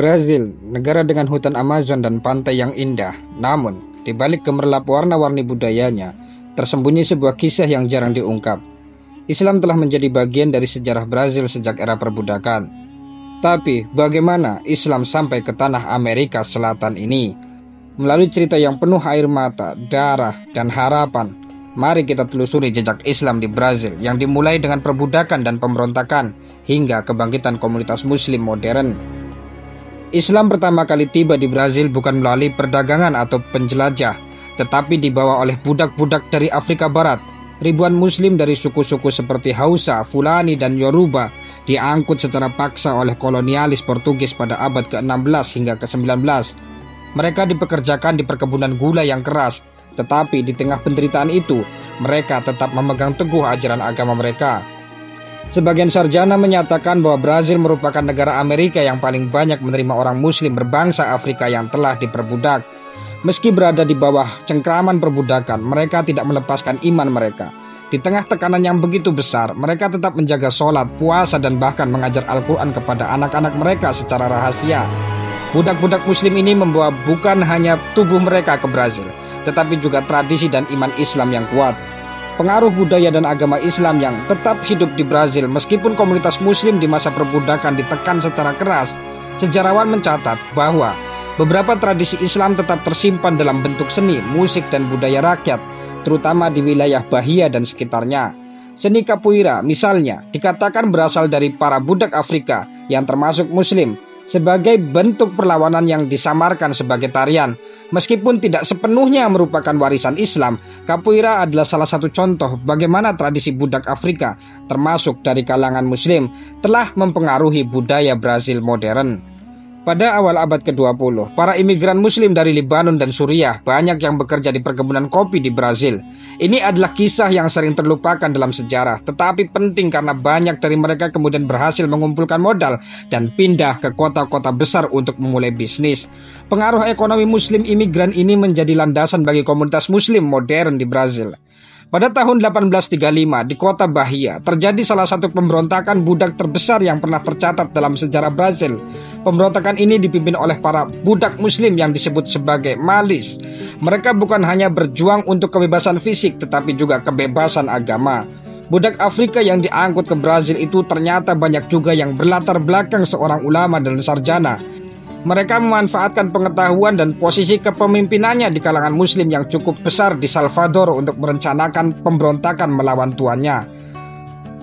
Brazil, negara dengan hutan Amazon dan pantai yang indah. Namun, di balik gemerlap warna-warni budayanya, tersembunyi sebuah kisah yang jarang diungkap. Islam telah menjadi bagian dari sejarah Brazil sejak era perbudakan. Tapi, bagaimana Islam sampai ke tanah Amerika Selatan ini? Melalui cerita yang penuh air mata, darah, dan harapan, mari kita telusuri jejak Islam di Brazil yang dimulai dengan perbudakan dan pemberontakan hingga kebangkitan komunitas Muslim modern. Islam pertama kali tiba di Brazil bukan melalui perdagangan atau penjelajah, tetapi dibawa oleh budak-budak dari Afrika Barat. Ribuan Muslim dari suku-suku seperti Hausa, Fulani, dan Yoruba diangkut secara paksa oleh kolonialis Portugis pada abad ke-16 hingga ke-19. Mereka dipekerjakan di perkebunan gula yang keras, tetapi di tengah penderitaan itu, mereka tetap memegang teguh ajaran agama mereka. Sebagian sarjana menyatakan bahwa Brazil merupakan negara Amerika yang paling banyak menerima orang Muslim berbangsa Afrika yang telah diperbudak. Meski berada di bawah cengkraman perbudakan, mereka tidak melepaskan iman mereka. Di tengah tekanan yang begitu besar, mereka tetap menjaga sholat, puasa, dan bahkan mengajar Al-Quran kepada anak-anak mereka secara rahasia. Budak-budak Muslim ini membawa bukan hanya tubuh mereka ke Brazil, tetapi juga tradisi dan iman Islam yang kuat. Pengaruh budaya dan agama Islam yang tetap hidup di Brazil meskipun komunitas Muslim di masa perbudakan ditekan secara keras. Sejarawan mencatat bahwa beberapa tradisi Islam tetap tersimpan dalam bentuk seni, musik, dan budaya rakyat, terutama di wilayah Bahia dan sekitarnya. Seni capoeira misalnya dikatakan berasal dari para budak Afrika yang termasuk Muslim, sebagai bentuk perlawanan yang disamarkan sebagai tarian. Meskipun tidak sepenuhnya merupakan warisan Islam, capoeira adalah salah satu contoh bagaimana tradisi budak Afrika, termasuk dari kalangan Muslim, telah mempengaruhi budaya Brazil modern. Pada awal abad ke-20, para imigran Muslim dari Lebanon dan Suriah banyak yang bekerja di perkebunan kopi di Brazil. Ini adalah kisah yang sering terlupakan dalam sejarah, tetapi penting karena banyak dari mereka kemudian berhasil mengumpulkan modal dan pindah ke kota-kota besar untuk memulai bisnis. Pengaruh ekonomi Muslim imigran ini menjadi landasan bagi komunitas Muslim modern di Brazil. Pada tahun 1835 di kota Bahia terjadi salah satu pemberontakan budak terbesar yang pernah tercatat dalam sejarah Brazil. Pemberontakan ini dipimpin oleh para budak Muslim yang disebut sebagai malis. Mereka bukan hanya berjuang untuk kebebasan fisik tetapi juga kebebasan agama. Budak Afrika yang diangkut ke Brazil itu ternyata banyak juga yang berlatar belakang seorang ulama dan sarjana. Mereka memanfaatkan pengetahuan dan posisi kepemimpinannya di kalangan Muslim yang cukup besar di Salvador untuk merencanakan pemberontakan melawan tuannya.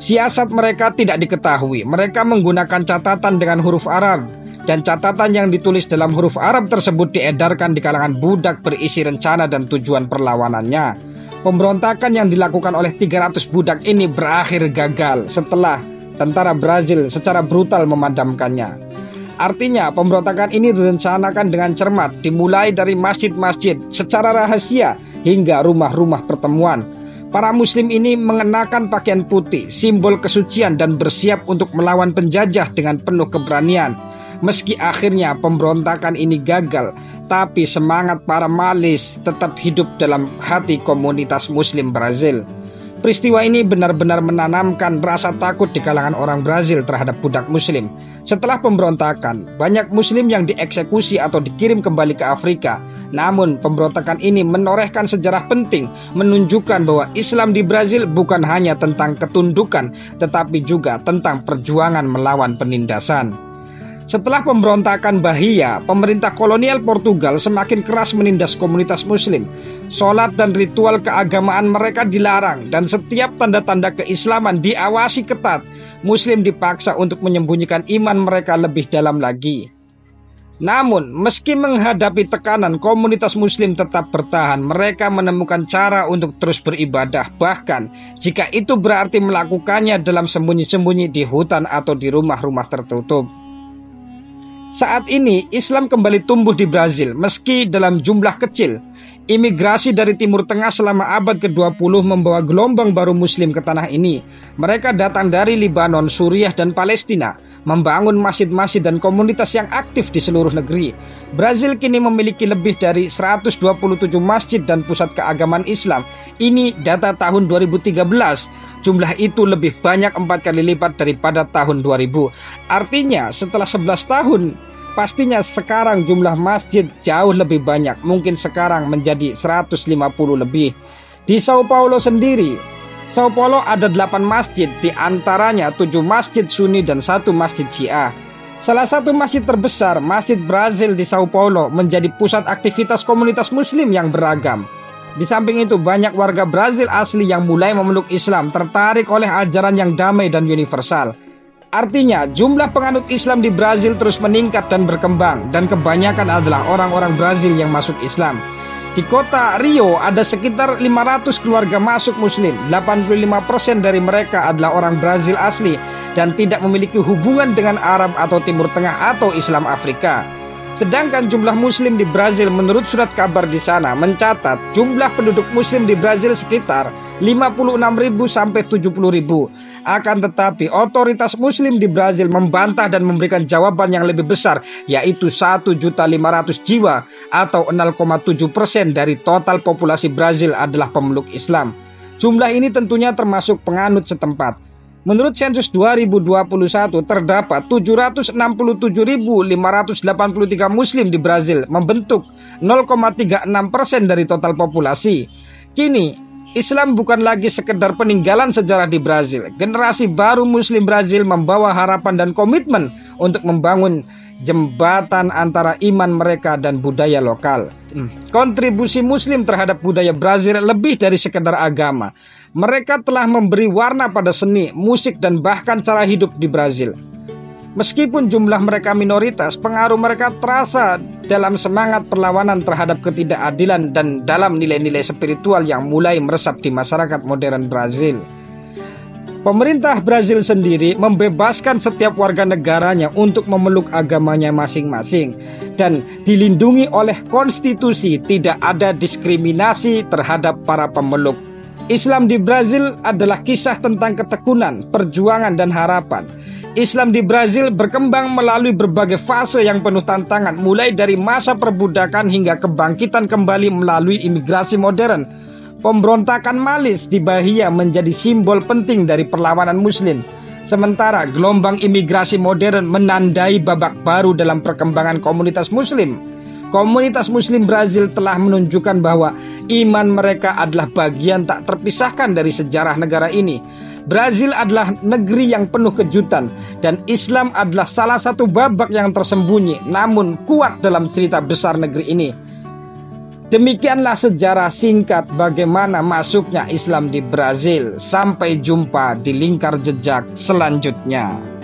Siasat mereka tidak diketahui. Mereka menggunakan catatan dengan huruf Arab, dan catatan yang ditulis dalam huruf Arab tersebut diedarkan di kalangan budak berisi rencana dan tujuan perlawanannya. Pemberontakan yang dilakukan oleh 300 budak ini berakhir gagal setelah tentara Brazil secara brutal memadamkannya. Artinya pemberontakan ini direncanakan dengan cermat, dimulai dari masjid-masjid secara rahasia hingga rumah-rumah pertemuan. Para Muslim ini mengenakan pakaian putih, simbol kesucian, dan bersiap untuk melawan penjajah dengan penuh keberanian. Meski akhirnya pemberontakan ini gagal, tapi semangat para malis tetap hidup dalam hati komunitas Muslim Brazil. Peristiwa ini benar-benar menanamkan rasa takut di kalangan orang Brazil terhadap budak Muslim. Setelah pemberontakan, banyak Muslim yang dieksekusi atau dikirim kembali ke Afrika. Namun, pemberontakan ini menorehkan sejarah penting, menunjukkan bahwa Islam di Brazil bukan hanya tentang ketundukan, tetapi juga tentang perjuangan melawan penindasan. Setelah pemberontakan Bahia, pemerintah kolonial Portugal semakin keras menindas komunitas Muslim. Sholat dan ritual keagamaan mereka dilarang, dan setiap tanda-tanda keislaman diawasi ketat. Muslim dipaksa untuk menyembunyikan iman mereka lebih dalam lagi. Namun, meski menghadapi tekanan, komunitas Muslim tetap bertahan. Mereka menemukan cara untuk terus beribadah, bahkan jika itu berarti melakukannya dalam sembunyi-sembunyi di hutan atau di rumah-rumah tertutup. Saat ini Islam kembali tumbuh di Brazil meski dalam jumlah kecil. Imigrasi dari Timur Tengah selama abad ke-20 membawa gelombang baru Muslim ke tanah ini. Mereka datang dari Lebanon, Suriah, dan Palestina, membangun masjid-masjid dan komunitas yang aktif di seluruh negeri. Brazil kini memiliki lebih dari 127 masjid dan pusat keagamaan Islam. Ini data tahun 2013. Jumlah itu lebih banyak 4 kali lipat daripada tahun 2000. Artinya setelah 11 tahun pastinya sekarang jumlah masjid jauh lebih banyak, mungkin sekarang menjadi 150 lebih. Di Sao Paulo sendiri, Sao Paulo ada 8 masjid, di antaranya 7 masjid Sunni dan 1 masjid Syiah. Salah satu masjid terbesar, Masjid Brazil di Sao Paulo, menjadi pusat aktivitas komunitas muslim yang beragam. Di samping itu, banyak warga Brazil asli yang mulai memeluk Islam, tertarik oleh ajaran yang damai dan universal. Artinya, jumlah penganut Islam di Brazil terus meningkat dan berkembang, dan kebanyakan adalah orang-orang Brazil yang masuk Islam. Di kota Rio ada sekitar 500 keluarga masuk muslim. 85% dari mereka adalah orang Brazil asli dan tidak memiliki hubungan dengan Arab atau Timur Tengah atau Islam Afrika. Sedangkan jumlah muslim di Brazil menurut surat kabar di sana mencatat jumlah penduduk muslim di Brazil sekitar 56.000 sampai 70.000. Akan tetapi otoritas muslim di Brazil membantah dan memberikan jawaban yang lebih besar, yaitu 1.500.000 jiwa atau 0,7% dari total populasi Brazil adalah pemeluk Islam. Jumlah ini tentunya termasuk penganut setempat. Menurut sensus 2021 terdapat 767.583 muslim di Brazil, membentuk 0,36% dari total populasi. Kini, Islam bukan lagi sekedar peninggalan sejarah di Brazil. Generasi baru muslim Brazil membawa harapan dan komitmen untuk membangun jembatan antara iman mereka dan budaya lokal. Kontribusi muslim terhadap budaya Brazil lebih dari sekedar agama. Mereka telah memberi warna pada seni, musik, dan bahkan cara hidup di Brazil. Meskipun jumlah mereka minoritas, pengaruh mereka terasa dalam semangat perlawanan terhadap ketidakadilan dan dalam nilai-nilai spiritual yang mulai meresap di masyarakat modern Brazil. Pemerintah Brazil sendiri membebaskan setiap warga negaranya untuk memeluk agamanya masing-masing dan dilindungi oleh konstitusi. Tidak ada diskriminasi terhadap para pemeluk. Islam di Brazil adalah kisah tentang ketekunan, perjuangan, dan harapan. Islam di Brazil berkembang melalui berbagai fase yang penuh tantangan, mulai dari masa perbudakan hingga kebangkitan kembali melalui imigrasi modern. Pemberontakan Malis di Bahia menjadi simbol penting dari perlawanan muslim. Sementara gelombang imigrasi modern menandai babak baru dalam perkembangan komunitas muslim. Komunitas muslim Brazil telah menunjukkan bahwa iman mereka adalah bagian tak terpisahkan dari sejarah negara ini. Brazil adalah negeri yang penuh kejutan, dan Islam adalah salah satu babak yang tersembunyi namun kuat dalam cerita besar negeri ini. Demikianlah sejarah singkat bagaimana masuknya Islam di Brazil. Sampai jumpa di lingkar jejak selanjutnya.